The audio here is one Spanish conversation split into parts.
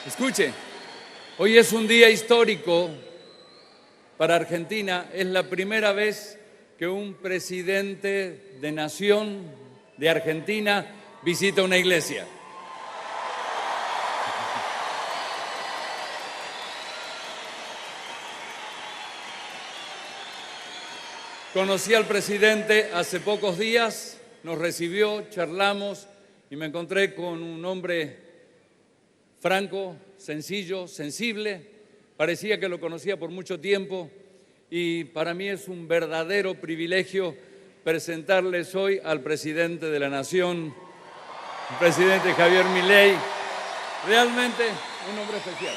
Escuche, hoy es un día histórico para Argentina. Es la primera vez que un presidente de nación de Argentina visita una iglesia. Conocí al presidente hace pocos días, nos recibió, charlamos y me encontré con un hombre franco, sencillo, sensible. Parecía que lo conocía por mucho tiempo y para mí es un verdadero privilegio presentarles hoy al presidente de la Nación, el presidente Javier Milei. Realmente un hombre especial.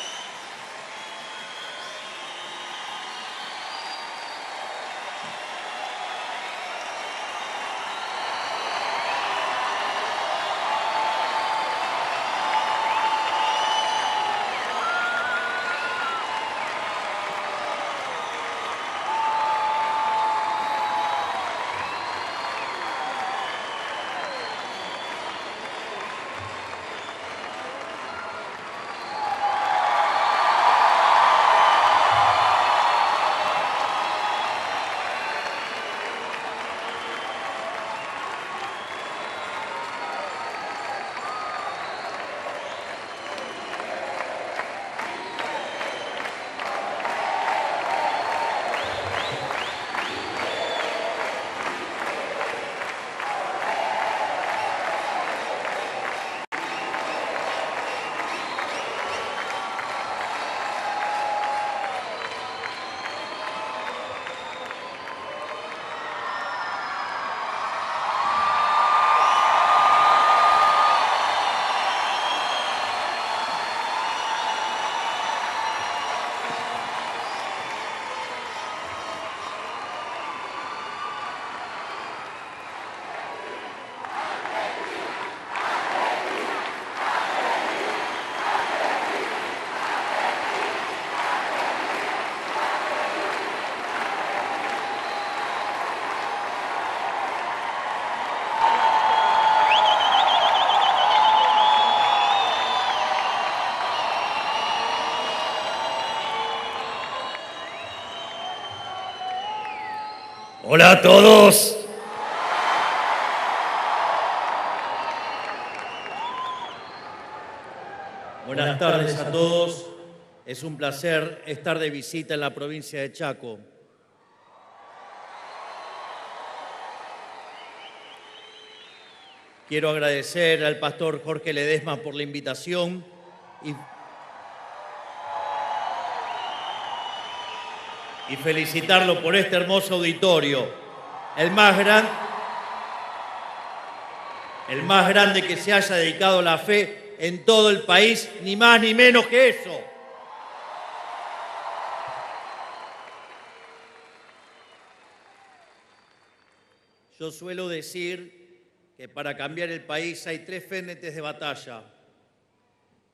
Hola a todos. Buenas tardes a todos. Es un placer estar de visita en la provincia de Chaco. Quiero agradecer al pastor Jorge Ledesma por la invitación y felicitarlo por este hermoso auditorio, el más grande que se haya dedicado a la fe en todo el país, ni más ni menos que eso. Yo suelo decir que para cambiar el país hay tres frentes de batalla.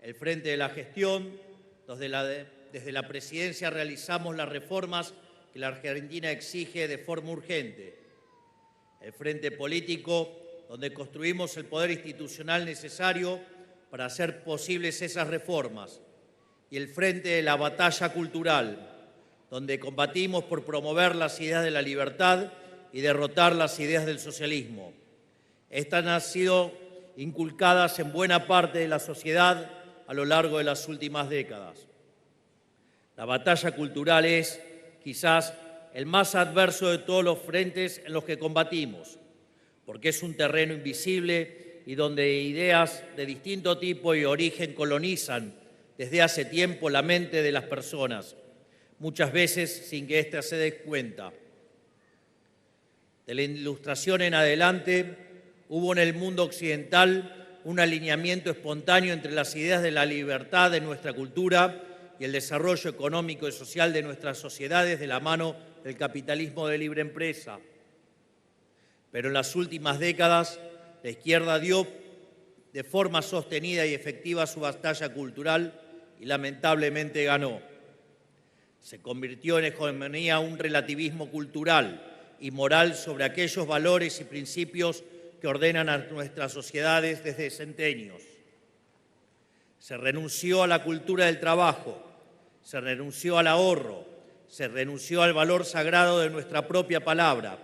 El frente de la gestión, desde la presidencia realizamos las reformas que la Argentina exige de forma urgente. El frente político, donde construimos el poder institucional necesario para hacer posibles esas reformas. Y el frente de la batalla cultural, donde combatimos por promover las ideas de la libertad y derrotar las ideas del socialismo. Estas han sido inculcadas en buena parte de la sociedad a lo largo de las últimas décadas. La batalla cultural es, quizás, el más adverso de todos los frentes en los que combatimos, porque es un terreno invisible y donde ideas de distinto tipo y origen colonizan desde hace tiempo la mente de las personas, muchas veces sin que ésta se dé cuenta. De la Ilustración en adelante, hubo en el mundo occidental un alineamiento espontáneo entre las ideas de la libertad de nuestra cultura y el desarrollo económico y social de nuestras sociedades de la mano del capitalismo de libre empresa. Pero en las últimas décadas, la izquierda dio de forma sostenida y efectiva su batalla cultural y lamentablemente ganó. Se convirtió en hegemonía un relativismo cultural y moral sobre aquellos valores y principios que ordenan a nuestras sociedades desde centenios. Se renunció a la cultura del trabajo, se renunció al ahorro, se renunció al valor sagrado de nuestra propia palabra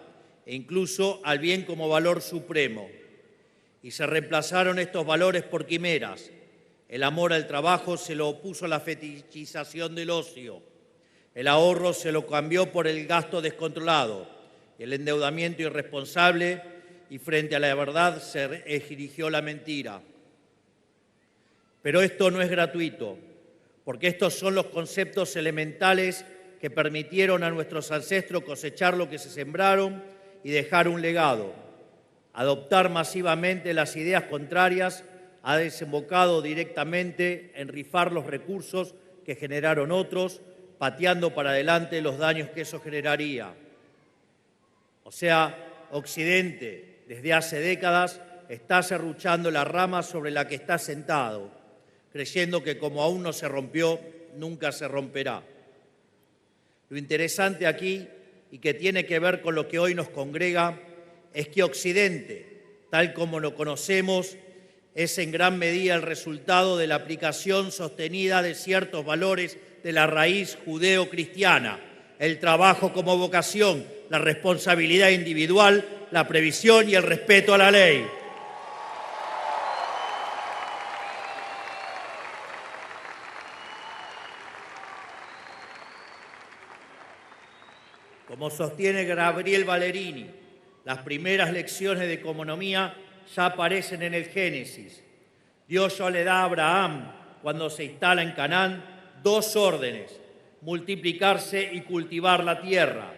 e incluso al bien como valor supremo. Y se reemplazaron estos valores por quimeras. El amor al trabajo se lo opuso a la fetichización del ocio. El ahorro se lo cambió por el gasto descontrolado. El endeudamiento irresponsable, y frente a la verdad se erigió la mentira. Pero esto no es gratuito, porque estos son los conceptos elementales que permitieron a nuestros ancestros cosechar lo que se sembraron y dejar un legado. Adoptar masivamente las ideas contrarias ha desembocado directamente en rifar los recursos que generaron otros, pateando para adelante los daños que eso generaría. O sea, Occidente, desde hace décadas, está serruchando la rama sobre la que está sentado, creyendo que como aún no se rompió, nunca se romperá. Lo interesante aquí, y que tiene que ver con lo que hoy nos congrega, es que Occidente, tal como lo conocemos, es en gran medida el resultado de la aplicación sostenida de ciertos valores de la raíz judeo-cristiana: el trabajo como vocación, la responsabilidad individual, la previsión y el respeto a la ley. Como sostiene Gabriel Ballerini, las primeras lecciones de economía ya aparecen en el Génesis. Dios ya le da a Abraham, cuando se instala en Canaán, 2 órdenes: multiplicarse y cultivar la tierra.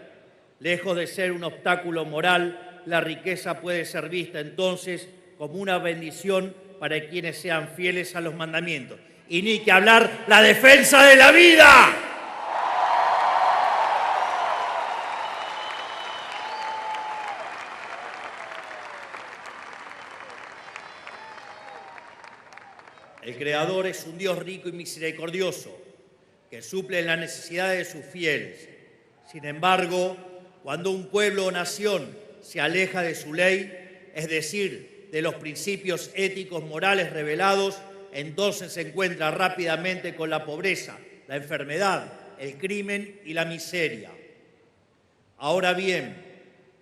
Lejos de ser un obstáculo moral, la riqueza puede ser vista entonces como una bendición para quienes sean fieles a los mandamientos. Y ni que hablar, la defensa de la vida. El Creador es un Dios rico y misericordioso, que suple las necesidades de sus fieles. Sin embargo, cuando un pueblo o nación se aleja de su ley, es decir, de los principios éticos morales revelados, entonces se encuentra rápidamente con la pobreza, la enfermedad, el crimen y la miseria. Ahora bien,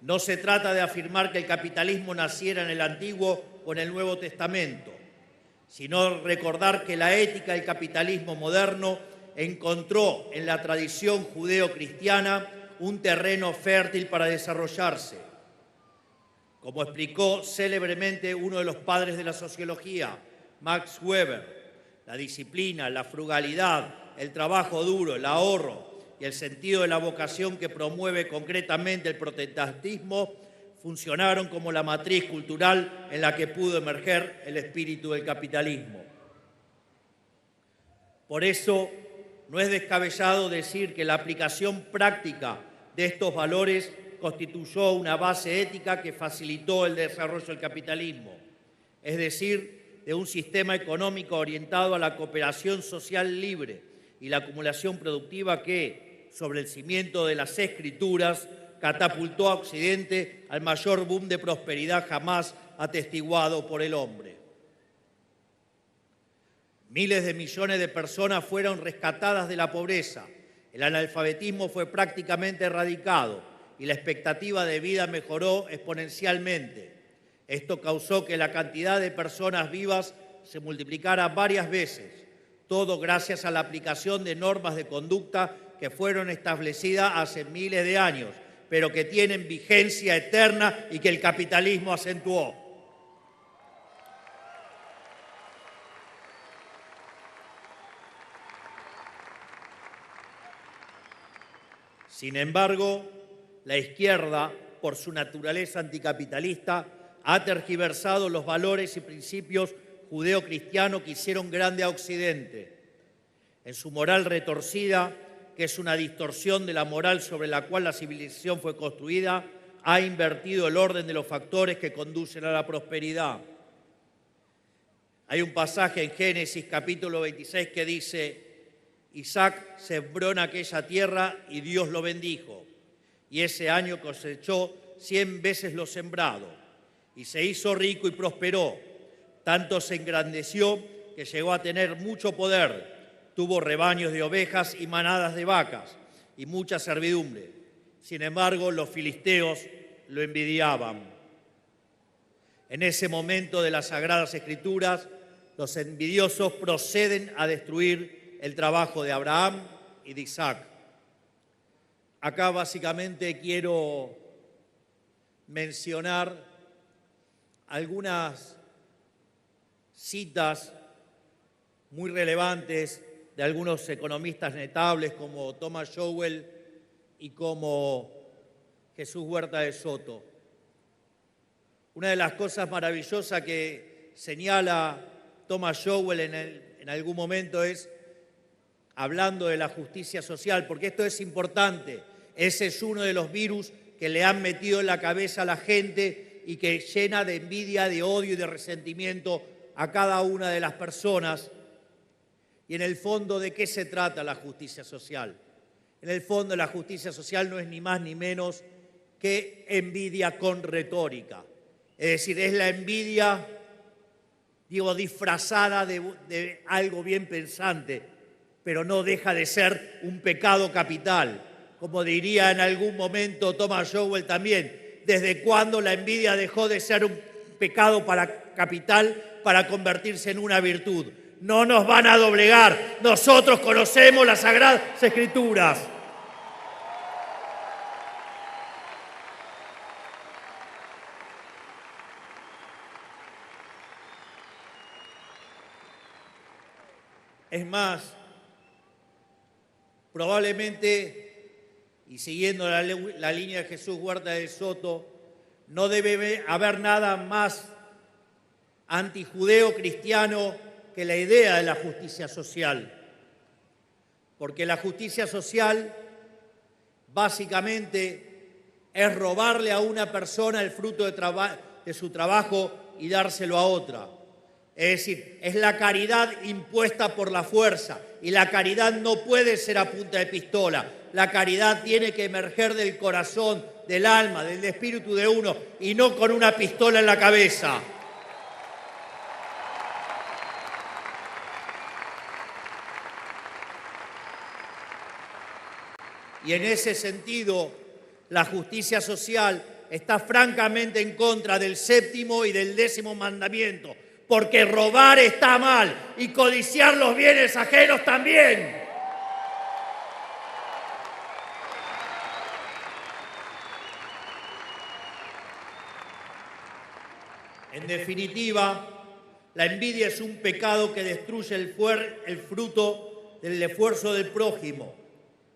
no se trata de afirmar que el capitalismo naciera en el Antiguo o en el Nuevo Testamento, sino recordar que la ética del capitalismo moderno encontró en la tradición judeo-cristiana un terreno fértil para desarrollarse. Como explicó célebremente uno de los padres de la sociología, Max Weber, la disciplina, la frugalidad, el trabajo duro, el ahorro y el sentido de la vocación que promueve concretamente el protestantismo funcionaron como la matriz cultural en la que pudo emerger el espíritu del capitalismo. Por eso, no es descabellado decir que la aplicación práctica de estos valores constituyó una base ética que facilitó el desarrollo del capitalismo, es decir, de un sistema económico orientado a la cooperación social libre y la acumulación productiva que, sobre el cimiento de las Escrituras, catapultó a Occidente al mayor boom de prosperidad jamás atestiguado por el hombre. Miles de millones de personas fueron rescatadas de la pobreza, el analfabetismo fue prácticamente erradicado y la expectativa de vida mejoró exponencialmente. Esto causó que la cantidad de personas vivas se multiplicara varias veces, todo gracias a la aplicación de normas de conducta que fueron establecidas hace miles de años, pero que tienen vigencia eterna y que el capitalismo acentuó. Sin embargo, la izquierda, por su naturaleza anticapitalista, ha tergiversado los valores y principios judeo-cristianos que hicieron grande a Occidente. En su moral retorcida, que es una distorsión de la moral sobre la cual la civilización fue construida, ha invertido el orden de los factores que conducen a la prosperidad. Hay un pasaje en Génesis capítulo 26 que dice: Isaac sembró en aquella tierra y Dios lo bendijo, y ese año cosechó 100 veces lo sembrado, y se hizo rico y prosperó, tanto se engrandeció que llegó a tener mucho poder, tuvo rebaños de ovejas y manadas de vacas y mucha servidumbre. Sin embargo, los filisteos lo envidiaban. En ese momento de las Sagradas Escrituras, los envidiosos proceden a destruir el trabajo de Abraham y de Isaac. Acá básicamente quiero mencionar algunas citas muy relevantes de algunos economistas notables como Thomas Sowell y como Jesús Huerta de Soto. Una de las cosas maravillosas que señala Thomas Sowell en algún momento es, hablando de la justicia social, porque esto es importante, ese es uno de los virus que le han metido en la cabeza a la gente y que llena de envidia, de odio y de resentimiento a cada una de las personas. Y en el fondo, ¿de qué se trata la justicia social? En el fondo, la justicia social no es ni más ni menos que envidia con retórica. Es decir, es la envidia, disfrazada de algo bien pensante, pero no deja de ser un pecado capital. Como diría en algún momento Thomas Sowell también, ¿desde cuándo la envidia dejó de ser un pecado capital para convertirse en una virtud? No nos van a doblegar, nosotros conocemos las Sagradas Escrituras. Es más, probablemente, y siguiendo la línea de Jesús Huerta de Soto, no debe haber nada más antijudeo cristiano que la idea de la justicia social. Porque la justicia social básicamente es robarle a una persona el fruto de su trabajo y dárselo a otra. Es decir, es la caridad impuesta por la fuerza, y la caridad no puede ser a punta de pistola. La caridad tiene que emerger del corazón, del alma, del espíritu de uno, y no con una pistola en la cabeza. Y en ese sentido, la justicia social está francamente en contra del 7º y del 10º mandamiento, porque robar está mal y codiciar los bienes ajenos también. En definitiva, la envidia es un pecado que destruye el fruto del esfuerzo del prójimo.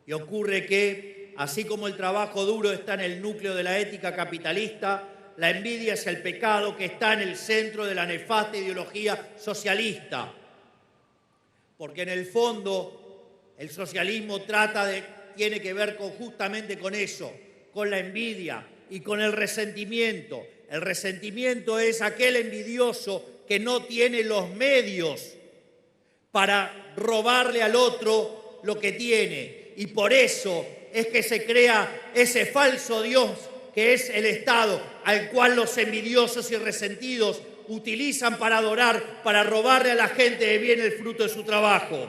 Y ocurre que, así como el trabajo duro está en el núcleo de la ética capitalista, la envidia es el pecado que está en el centro de la nefasta ideología socialista. Porque en el fondo el socialismo tiene que ver justamente con eso, con la envidia y con el resentimiento. El resentimiento es aquel envidioso que no tiene los medios para robarle al otro lo que tiene. Y por eso es que se crea ese falso Dios que es el Estado, al cual los envidiosos y resentidos utilizan para adorar, para robarle a la gente de bien el fruto de su trabajo.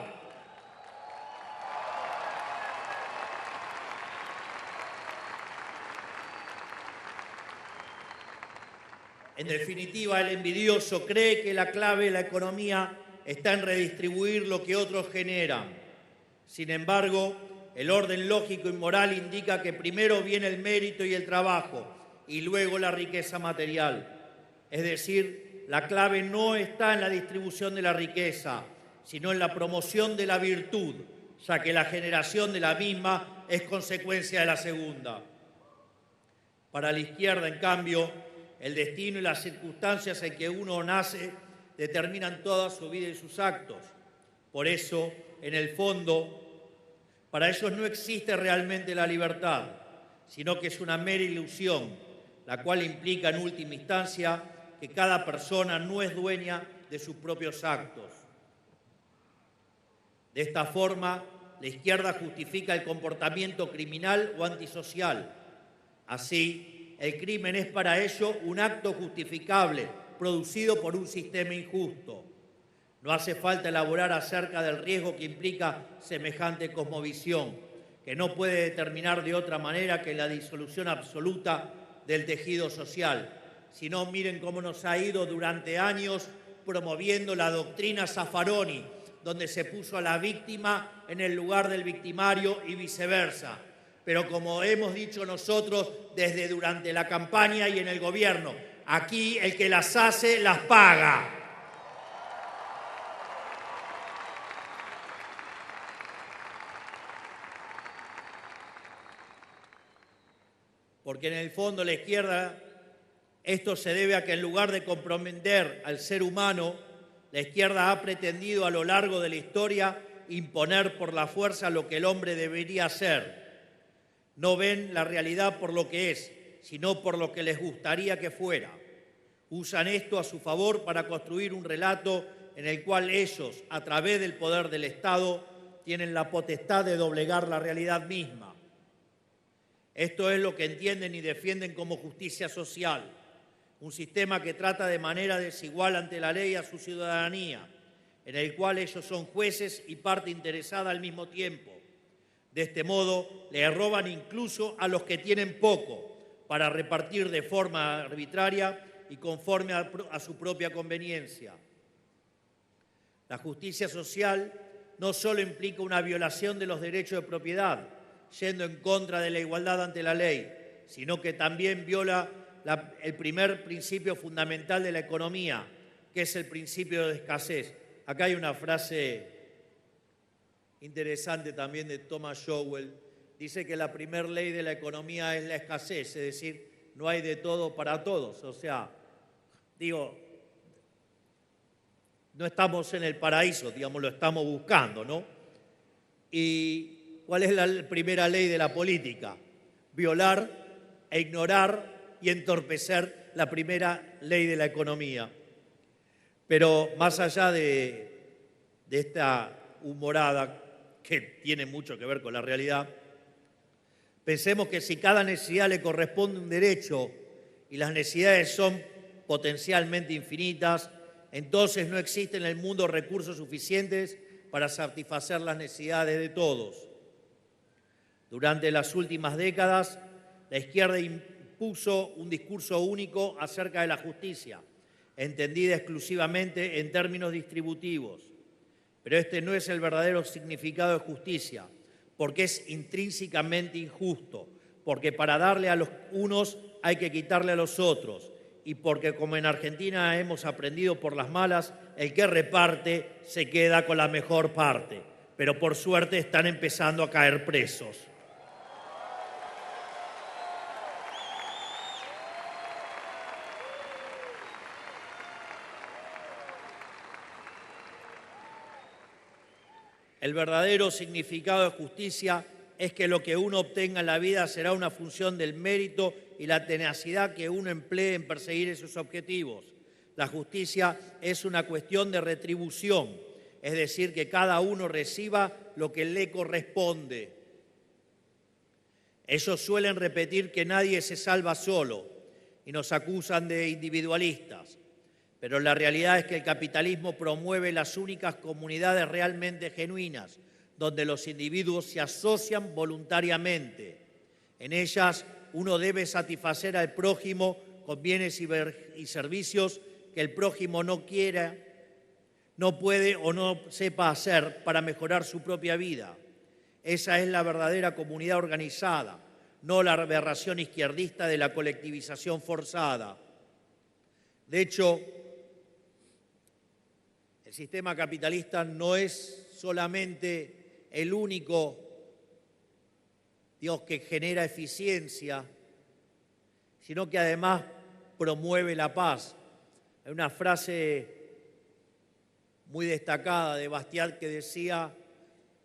En definitiva, el envidioso cree que la clave de la economía está en redistribuir lo que otros generan. Sin embargo, el orden lógico y moral indica que primero viene el mérito y el trabajo y luego la riqueza material. Es decir, la clave no está en la distribución de la riqueza, sino en la promoción de la virtud, ya que la generación de la misma es consecuencia de la segunda. Para la izquierda, en cambio, el destino y las circunstancias en que uno nace determinan toda su vida y sus actos. Por eso, en el fondo, para ellos no existe realmente la libertad, sino que es una mera ilusión, la cual implica en última instancia que cada persona no es dueña de sus propios actos. De esta forma, la izquierda justifica el comportamiento criminal o antisocial. Así, el crimen es para ello un acto justificable, producido por un sistema injusto. No hace falta elaborar acerca del riesgo que implica semejante cosmovisión, que no puede determinar de otra manera que la disolución absoluta del tejido social. Si no, miren cómo nos ha ido durante años promoviendo la doctrina Zaffaroni, donde se puso a la víctima en el lugar del victimario y viceversa. Pero como hemos dicho nosotros desde durante la campaña y en el gobierno, aquí el que las hace, las paga. Porque en el fondo la izquierda, esto se debe a que en lugar de comprender al ser humano, la izquierda ha pretendido a lo largo de la historia imponer por la fuerza lo que el hombre debería ser. No ven la realidad por lo que es, sino por lo que les gustaría que fuera. Usan esto a su favor para construir un relato en el cual ellos, a través del poder del Estado, tienen la potestad de doblegar la realidad misma. Esto es lo que entienden y defienden como justicia social, un sistema que trata de manera desigual ante la ley a su ciudadanía, en el cual ellos son jueces y parte interesada al mismo tiempo. De este modo, le roban incluso a los que tienen poco para repartir de forma arbitraria y conforme a su propia conveniencia. La justicia social no solo implica una violación de los derechos de propiedad, yendo en contra de la igualdad ante la ley, sino que también viola el primer principio fundamental de la economía, que es el principio de escasez. Acá hay una frase interesante también de Thomas Sowell. Dice que la primera ley de la economía es la escasez, es decir, no hay de todo para todos. O sea, digo, no estamos en el paraíso, digamos, lo estamos buscando, ¿no? ¿Y cuál es la primera ley de la política? Violar e ignorar y entorpecer la primera ley de la economía. Pero más allá de esta humorada, que tiene mucho que ver con la realidad, pensemos que si cada necesidad le corresponde un derecho y las necesidades son potencialmente infinitas, entonces no existen en el mundo recursos suficientes para satisfacer las necesidades de todos. Durante las últimas décadas, la izquierda impuso un discurso único acerca de la justicia, entendida exclusivamente en términos distributivos. Pero este no es el verdadero significado de justicia, porque es intrínsecamente injusto, porque para darle a los unos hay que quitarle a los otros, y porque, como en Argentina hemos aprendido por las malas, el que reparte se queda con la mejor parte. Pero por suerte están empezando a caer presos. El verdadero significado de justicia es que lo que uno obtenga en la vida será una función del mérito y la tenacidad que uno emplee en perseguir esos objetivos. La justicia es una cuestión de retribución, es decir, que cada uno reciba lo que le corresponde. Ellos suelen repetir que nadie se salva solo y nos acusan de individualistas. Pero la realidad es que el capitalismo promueve las únicas comunidades realmente genuinas, donde los individuos se asocian voluntariamente. En ellas uno debe satisfacer al prójimo con bienes y servicios que el prójimo no quiera, no puede o no sepa hacer para mejorar su propia vida. Esa es la verdadera comunidad organizada, no la aberración izquierdista de la colectivización forzada. De hecho, el sistema capitalista no es solamente el único, que genera eficiencia, sino que además promueve la paz. Hay una frase muy destacada de Bastiat que decía: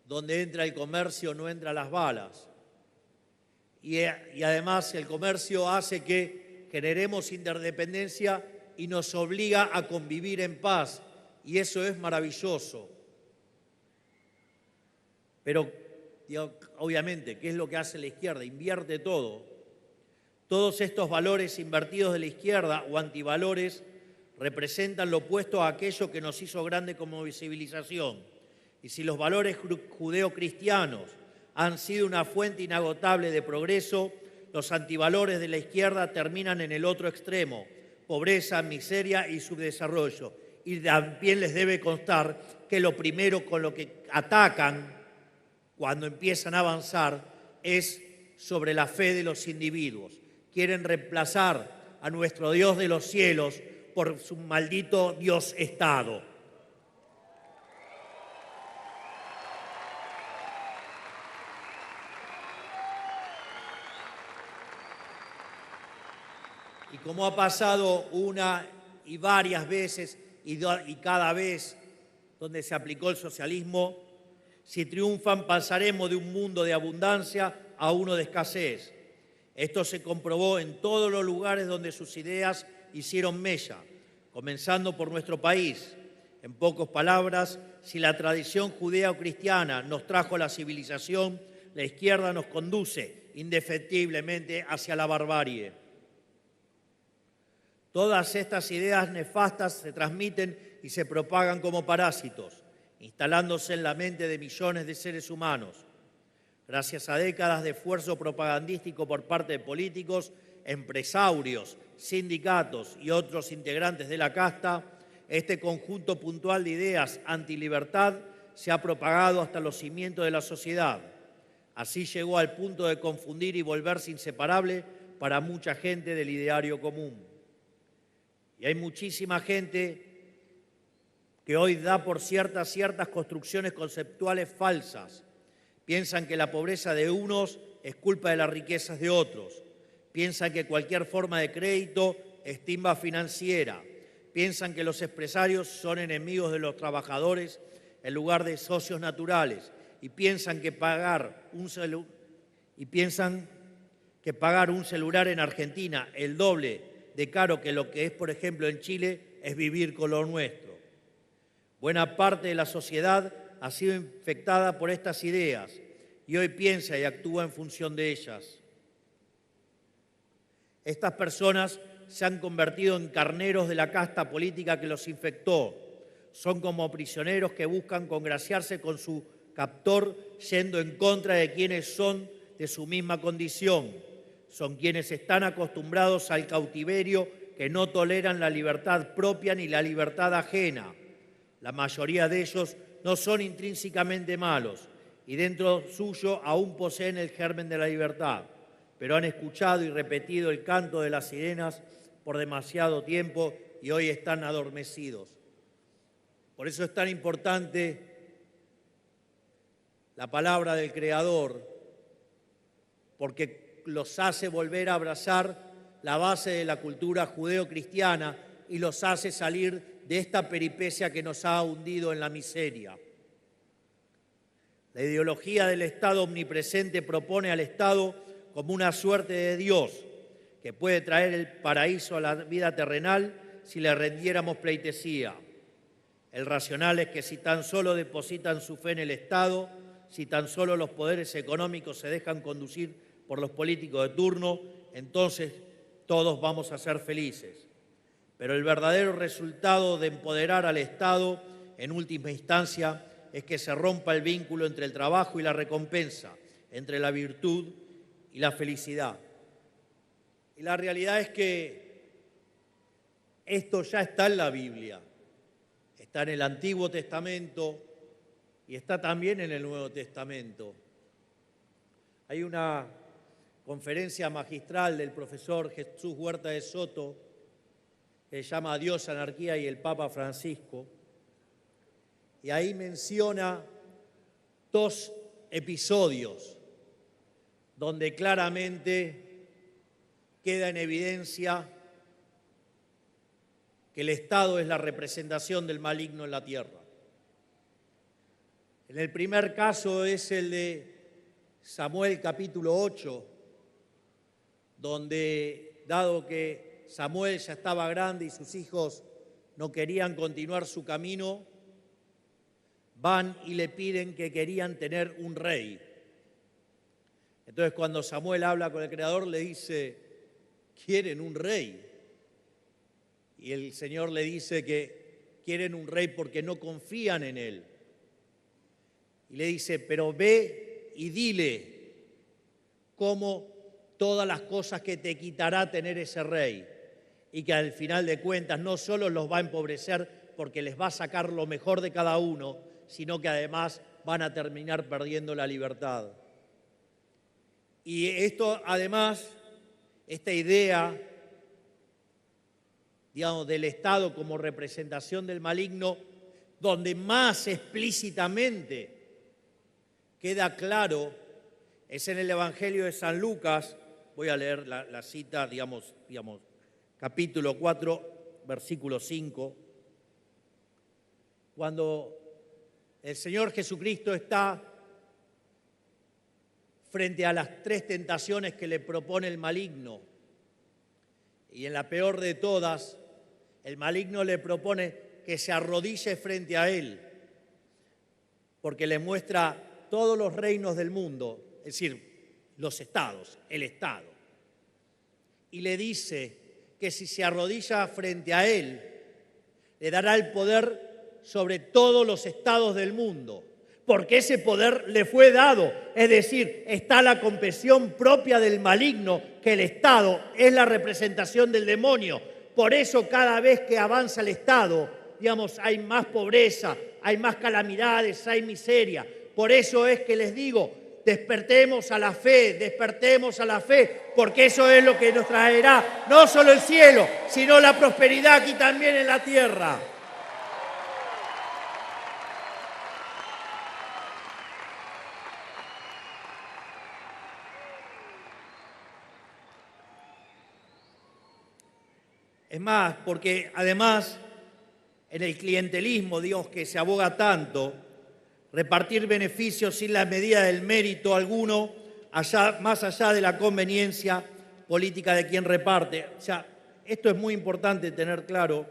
donde entra el comercio no entran las balas. Y además el comercio hace que generemos interdependencia y nos obliga a convivir en paz. Y eso es maravilloso. Pero, obviamente, ¿qué es lo que hace la izquierda? Invierte todo. Todos estos valores invertidos de la izquierda o antivalores representan lo opuesto a aquello que nos hizo grande como civilización. Y si los valores judeocristianos han sido una fuente inagotable de progreso, los antivalores de la izquierda terminan en el otro extremo: pobreza, miseria y subdesarrollo. Y también les debe constar que lo primero con lo que atacan cuando empiezan a avanzar es sobre la fe de los individuos. Quieren reemplazar a nuestro Dios de los cielos por su maldito Dios-Estado. Y como ha pasado una y varias veces y cada vez donde se aplicó el socialismo, si triunfan pasaremos de un mundo de abundancia a uno de escasez. Esto se comprobó en todos los lugares donde sus ideas hicieron mella, comenzando por nuestro país. En pocas palabras, si la tradición judeo-cristiana nos trajo la civilización, la izquierda nos conduce indefectiblemente hacia la barbarie. Todas estas ideas nefastas se transmiten y se propagan como parásitos, instalándose en la mente de millones de seres humanos. Gracias a décadas de esfuerzo propagandístico por parte de políticos, empresarios, sindicatos y otros integrantes de la casta, este conjunto puntual de ideas antilibertad se ha propagado hasta los cimientos de la sociedad. Así llegó al punto de confundir y volverse inseparable para mucha gente del ideario común. Y hay muchísima gente que hoy da por ciertas construcciones conceptuales falsas. Piensan que la pobreza de unos es culpa de las riquezas de otros. Piensan que cualquier forma de crédito es timba financiera. Piensan que los empresarios son enemigos de los trabajadores en lugar de socios naturales. Y piensan que pagar un celular en Argentina el doble de caro que lo que es, por ejemplo, en Chile, es vivir con lo nuestro. Buena parte de la sociedad ha sido infectada por estas ideas y hoy piensa y actúa en función de ellas. Estas personas se han convertido en carneros de la casta política que los infectó. Son como prisioneros que buscan congraciarse con su captor yendo en contra de quienes son de su misma condición. Son quienes están acostumbrados al cautiverio, que no toleran la libertad propia ni la libertad ajena. La mayoría de ellos no son intrínsecamente malos y dentro suyo aún poseen el germen de la libertad, pero han escuchado y repetido el canto de las sirenas por demasiado tiempo y hoy están adormecidos. Por eso es tan importante la palabra del Creador, porque los hace volver a abrazar la base de la cultura judeo-cristiana y los hace salir de esta peripecia que nos ha hundido en la miseria. La ideología del Estado omnipresente propone al Estado como una suerte de Dios que puede traer el paraíso a la vida terrenal si le rendiéramos pleitesía. El racional es que si tan solo depositan su fe en el Estado, si tan solo los poderes económicos se dejan conducir por los políticos de turno, entonces todos vamos a ser felices. Pero el verdadero resultado de empoderar al Estado, en última instancia, es que se rompa el vínculo entre el trabajo y la recompensa, entre la virtud y la felicidad. Y la realidad es que esto ya está en la Biblia, está en el Antiguo Testamento y está también en el Nuevo Testamento. Hay una conferencia magistral del profesor Jesús Huerta de Soto que se llama Dios, Anarquía y el Papa Francisco, y ahí menciona dos episodios donde claramente queda en evidencia que el Estado es la representación del maligno en la tierra. En el primer caso es el de Samuel capítulo 8, donde, dado que Samuel ya estaba grande y sus hijos no querían continuar su camino, van y le piden que querían tener un rey. Entonces, cuando Samuel habla con el Creador, le dice, ¿quieren un rey? y el Señor le dice que quieren un rey porque no confían en él. Y le dice, pero ve y dile cómo todas las cosas que te quitará tener ese rey, y que al final de cuentas no solo los va a empobrecer porque les va a sacar lo mejor de cada uno, sino que además van a terminar perdiendo la libertad. Y esto además, esta idea, digamos, del Estado como representación del maligno, donde más explícitamente queda claro, es en el Evangelio de San Lucas. Voy a leer la cita, digamos, capítulo 4, versículo 5, cuando el Señor Jesucristo está frente a las 3 tentaciones que le propone el maligno. Y en la peor de todas, el maligno le propone que se arrodille frente a él, porque le muestra todos los reinos del mundo, es decir, los estados, el Estado. Y le dice que si se arrodilla frente a él, le dará el poder sobre todos los estados del mundo, porque ese poder le fue dado. Es decir, está la confesión propia del maligno, que el Estado es la representación del demonio. Por eso cada vez que avanza el Estado, digamos, hay más pobreza, hay más calamidades, hay miseria. Por eso es que les digo, despertemos a la fe, porque eso es lo que nos traerá no solo el cielo, sino la prosperidad aquí también en la tierra. Es más, porque además en el clientelismo, Dios, que se aboga tanto, repartir beneficios sin la medida del mérito alguno, más allá de la conveniencia política de quien reparte. O sea, esto es muy importante tener claro.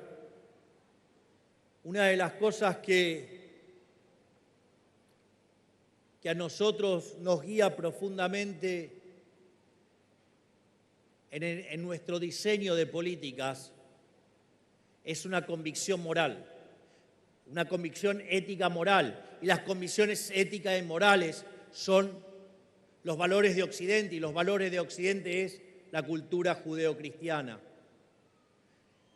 Una de las cosas que a nosotros nos guía profundamente en nuestro diseño de políticas es una convicción moral, una convicción ética moral. Y las convicciones éticas y morales son los valores de Occidente, y los valores de Occidente es la cultura judeocristiana.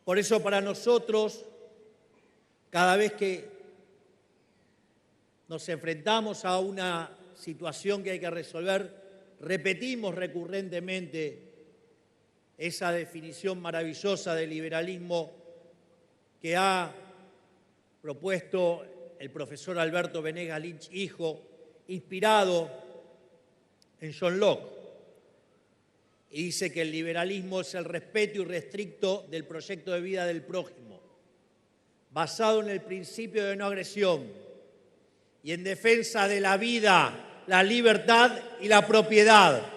Por eso para nosotros, cada vez que nos enfrentamos a una situación que hay que resolver, repetimos recurrentemente esa definición maravillosa del liberalismo que ha propuesto el profesor Alberto Venegas Lynch, hijo, inspirado en John Locke. Y dice que el liberalismo es el respeto irrestricto del proyecto de vida del prójimo, basado en el principio de no agresión y en defensa de la vida, la libertad y la propiedad.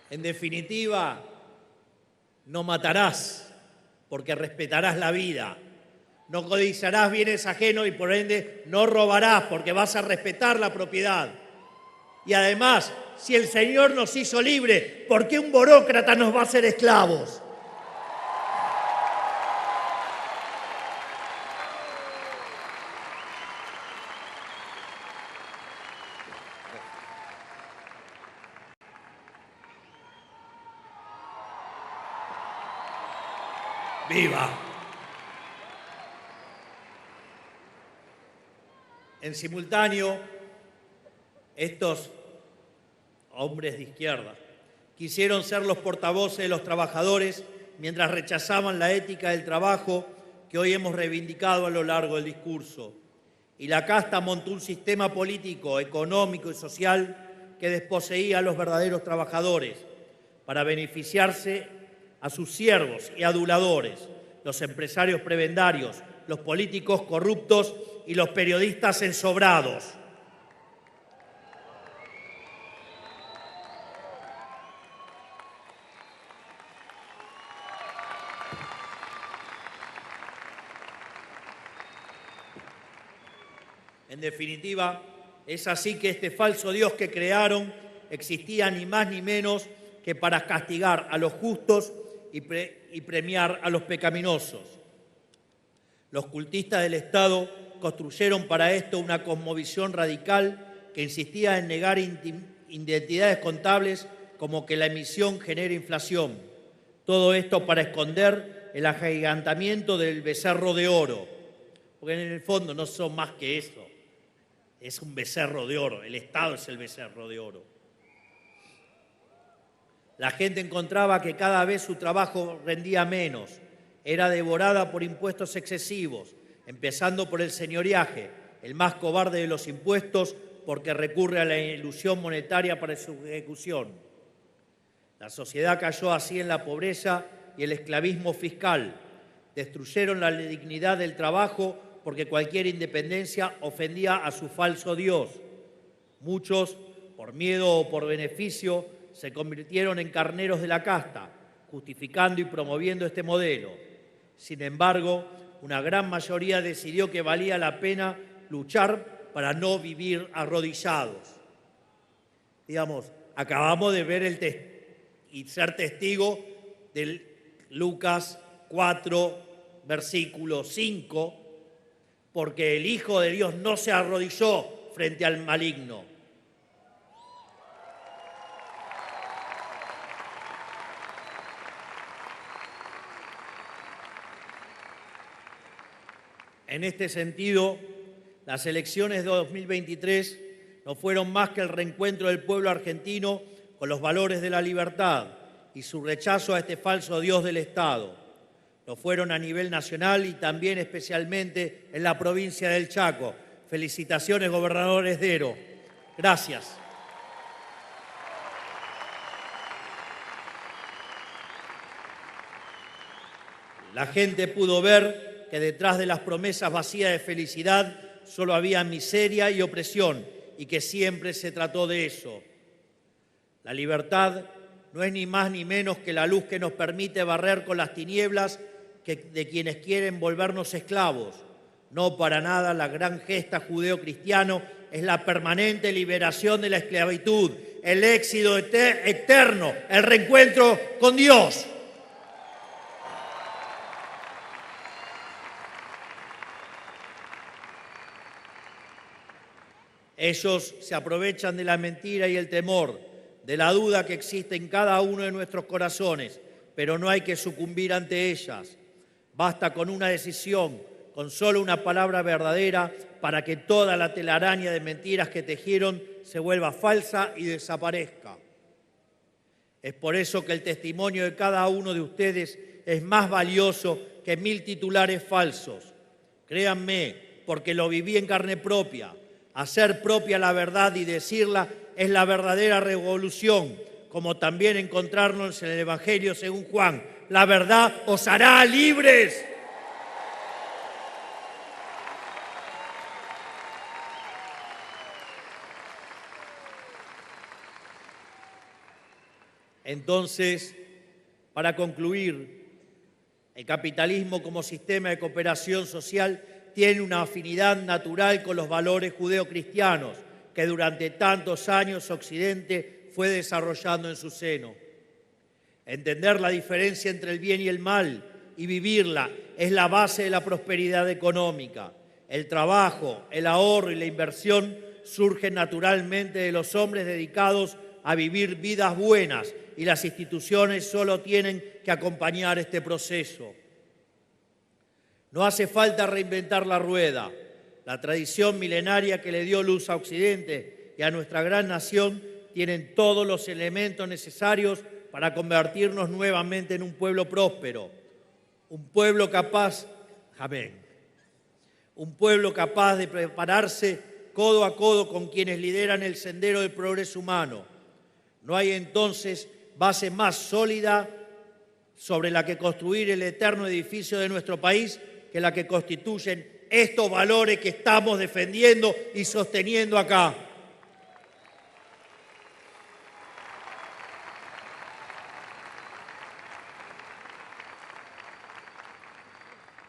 En definitiva, no matarás porque respetarás la vida. No codiciarás bienes ajenos y por ende no robarás porque vas a respetar la propiedad. Y además, si el Señor nos hizo libres, ¿por qué un burócrata nos va a hacer esclavos? ¡Viva! En simultáneo, estos hombres de izquierda quisieron ser los portavoces de los trabajadores mientras rechazaban la ética del trabajo que hoy hemos reivindicado a lo largo del discurso. Y la casta montó un sistema político, económico y social que desposeía a los verdaderos trabajadores para beneficiarse a sus siervos y aduladores, los empresarios prebendarios, los políticos corruptos y los periodistas ensobrados. En definitiva, es así que este falso Dios que crearon existía ni más ni menos que para castigar a los justos y premiar a los pecaminosos. Los cultistas del Estado construyeron para esto una cosmovisión radical que insistía en negar identidades contables como que la emisión genera inflación. Todo esto para esconder el agigantamiento del becerro de oro, porque en el fondo no son más que eso. Es un becerro de oro, el Estado es el becerro de oro. La gente encontraba que cada vez su trabajo rendía menos, era devorada por impuestos excesivos, empezando por el señoriaje, el más cobarde de los impuestos porque recurre a la ilusión monetaria para su ejecución. La sociedad cayó así en la pobreza y el esclavismo fiscal. Destruyeron la dignidad del trabajo porque cualquier independencia ofendía a su falso Dios. Muchos, por miedo o por beneficio, se convirtieron en carneros de la casta, justificando y promoviendo este modelo. Sin embargo, una gran mayoría decidió que valía la pena luchar para no vivir arrodillados. Digamos, acabamos de ver y ser testigo del Lucas 4, versículo 5, porque el Hijo de Dios no se arrodilló frente al maligno. En este sentido, las elecciones de 2023 no fueron más que el reencuentro del pueblo argentino con los valores de la libertad y su rechazo a este falso Dios del Estado. Lo fueron a nivel nacional y también especialmente en la provincia del Chaco. Felicitaciones, gobernador Esdero. Gracias. La gente pudo ver que detrás de las promesas vacías de felicidad solo había miseria y opresión y que siempre se trató de eso. La libertad no es ni más ni menos que la luz que nos permite barrer con las tinieblas de quienes quieren volvernos esclavos. No para nada la gran gesta judeo-cristiano es la permanente liberación de la esclavitud, el éxodo eterno, el reencuentro con Dios. Ellos se aprovechan de la mentira y el temor, de la duda que existe en cada uno de nuestros corazones, pero no hay que sucumbir ante ellas. Basta con una decisión, con solo una palabra verdadera, para que toda la telaraña de mentiras que tejieron se vuelva falsa y desaparezca. Es por eso que el testimonio de cada uno de ustedes es más valioso que 1000 titulares falsos. Créanme, porque lo viví en carne propia. Hacer propia la verdad y decirla es la verdadera revolución, como también encontrarnos en el Evangelio según Juan. La verdad os hará libres. Entonces, para concluir, el capitalismo como sistema de cooperación social tiene una afinidad natural con los valores judeocristianos que durante tantos años Occidente fue desarrollando en su seno. Entender la diferencia entre el bien y el mal y vivirla es la base de la prosperidad económica. El trabajo, el ahorro y la inversión surgen naturalmente de los hombres dedicados a vivir vidas buenas y las instituciones solo tienen que acompañar este proceso. No hace falta reinventar la rueda. La tradición milenaria que le dio luz a Occidente y a nuestra gran nación tienen todos los elementos necesarios para convertirnos nuevamente en un pueblo próspero, un pueblo capaz, un pueblo capaz de prepararse codo a codo con quienes lideran el sendero del progreso humano. No hay entonces base más sólida sobre la que construir el eterno edificio de nuestro país que la que constituyen estos valores que estamos defendiendo y sosteniendo acá.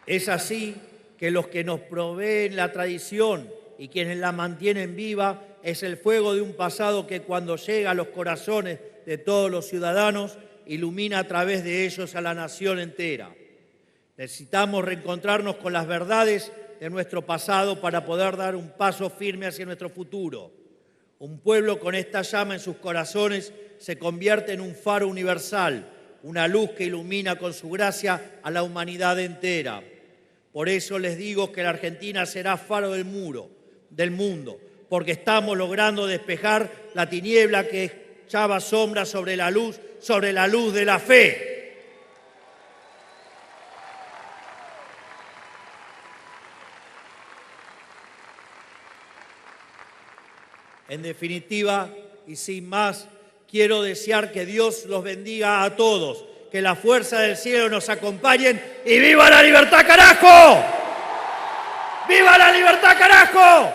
Es así que los que nos proveen la tradición y quienes la mantienen viva es el fuego de un pasado que cuando llega a los corazones de todos los ciudadanos, ilumina a través de ellos a la nación entera. Necesitamos reencontrarnos con las verdades de nuestro pasado para poder dar un paso firme hacia nuestro futuro. Un pueblo con esta llama en sus corazones se convierte en un faro universal, una luz que ilumina con su gracia a la humanidad entera. Por eso les digo que la Argentina será faro del mundo, porque estamos logrando despejar la tiniebla que echaba sombra sobre la luz de la fe. En definitiva, y sin más, quiero desear que Dios los bendiga a todos, que la fuerza del cielo nos acompañen y ¡viva la libertad, carajo! ¡Viva la libertad, carajo!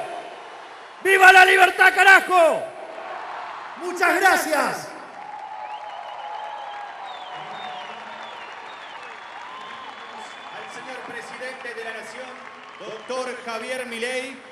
¡Viva la libertad, carajo! ¡Muchas gracias! Al señor presidente de la Nación, doctor Javier Milei.